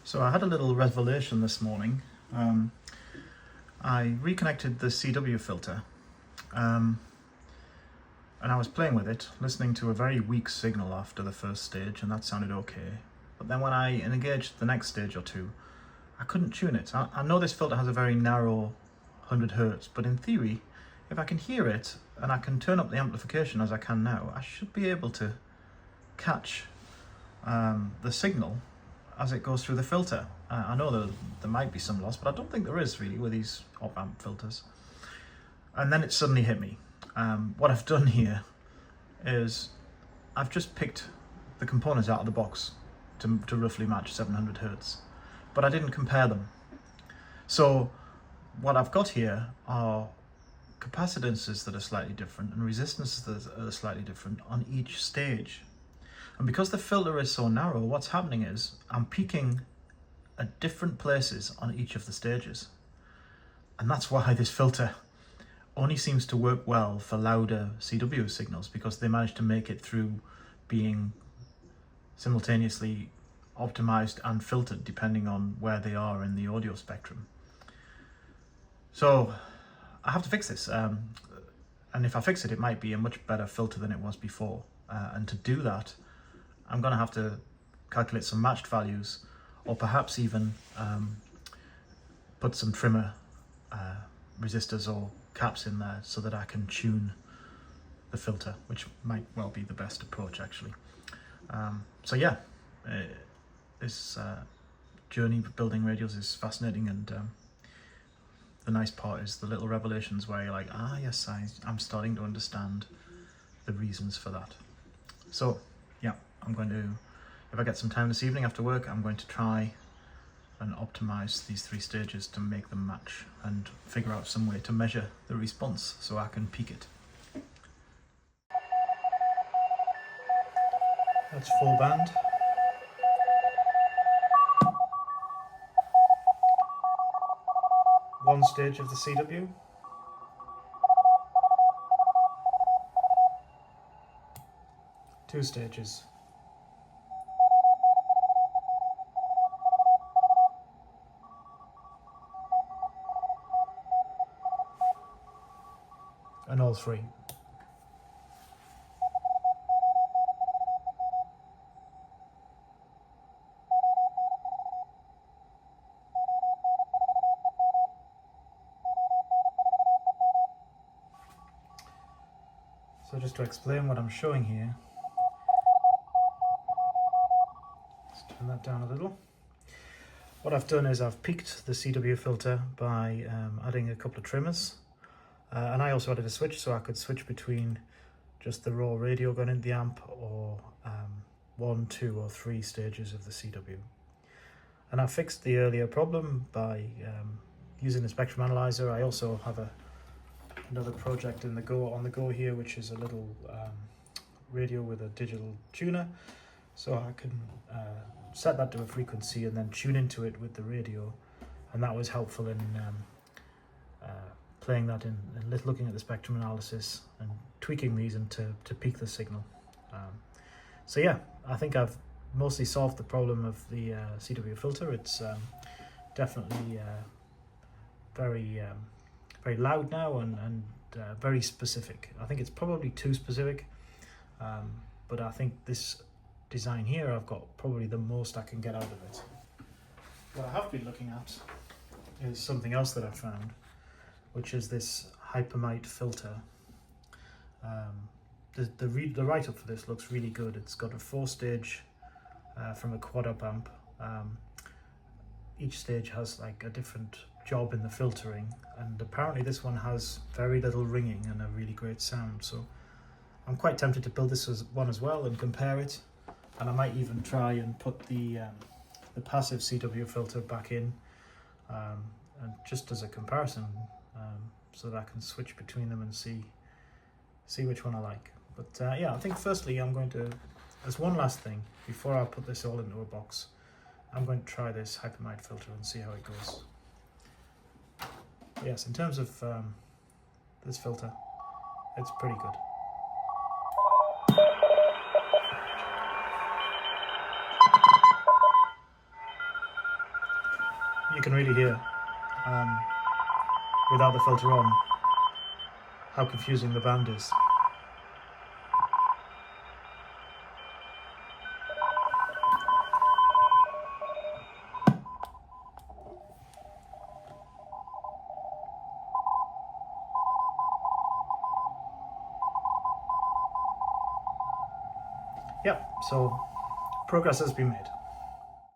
So I had a little revelation this morning. I reconnected the CW filter and I was playing with it, listening to a very weak signal after the first stage, and that sounded okay. But then when I engaged the next stage or two, I couldn't tune it. I know this filter has a very narrow 100 Hz, but in theory, if I can hear it and I can turn up the amplification as I can now, I should be able to catch the signal as it goes through the filter. I know that there might be some loss, but I don't think there is really with these op-amp filters. And then it suddenly hit me. What I've done here is I've just picked the components out of the box to roughly match 700 Hz, but I didn't compare them. So what I've got here are capacitances that are slightly different and resistances that are slightly different on each stage. And because the filter is so narrow, what's happening is I'm peaking at different places on each of the stages. And that's why this filter only seems to work well for louder CW signals, because they manage to make it through being simultaneously optimized and filtered depending on where they are in the audio spectrum. So I have to fix this. And if I fix it, it might be a much better filter than it was before. And to do that, I'm going to have to calculate some matched values, or perhaps even put some trimmer resistors or caps in there so that I can tune the filter, which might well be the best approach actually. So yeah, this journey building radios is fascinating, and the nice part is the little revelations where you're like, yes, I'm starting to understand the reasons for that. So yeah, I'm going to, if I get some time this evening after work, I'm going to try and optimize these three stages to make them match and figure out some way to measure the response so I can peak it. That's full band. One stage of the CW. Two stages. And all three. So just to explain what I'm showing here, let's turn that down a little. What I've done is I've peaked the CW filter by adding a couple of trimmers. And I also added a switch, so I could switch between just the raw radio going into the amp, or 1, 2 or 3 stages of the CW. And I fixed the earlier problem by using the spectrum analyzer. I also have another project on the go here, which is a little radio with a digital tuner. So I can set that to a frequency and then tune into it with the radio. And that was helpful in playing that in looking at the spectrum analysis and tweaking these to peak the signal. So yeah, I think I've mostly solved the problem of the CW filter. It's definitely very loud now and very specific. I think it's probably too specific, but I think this design here, I've got probably the most I can get out of it. What I have been looking at is something else that I've found, which is this hypermite filter. The write-up for this looks really good. It's got a 4-stage from a quad up amp. Each stage has like a different job in the filtering, and apparently this one has very little ringing and a really great sound. So I'm quite tempted to build this one as well and compare it, and I might even try and put the passive CW filter back in, and just as a comparison, so that I can switch between them and see which one I like. But yeah, I think firstly I'm going to, as one last thing, before I put this all into a box, I'm going to try this hypermite filter and see how it goes. But yes, in terms of this filter, it's pretty good. can really hear, without the filter on, how confusing the band is. Yep, so progress has been made.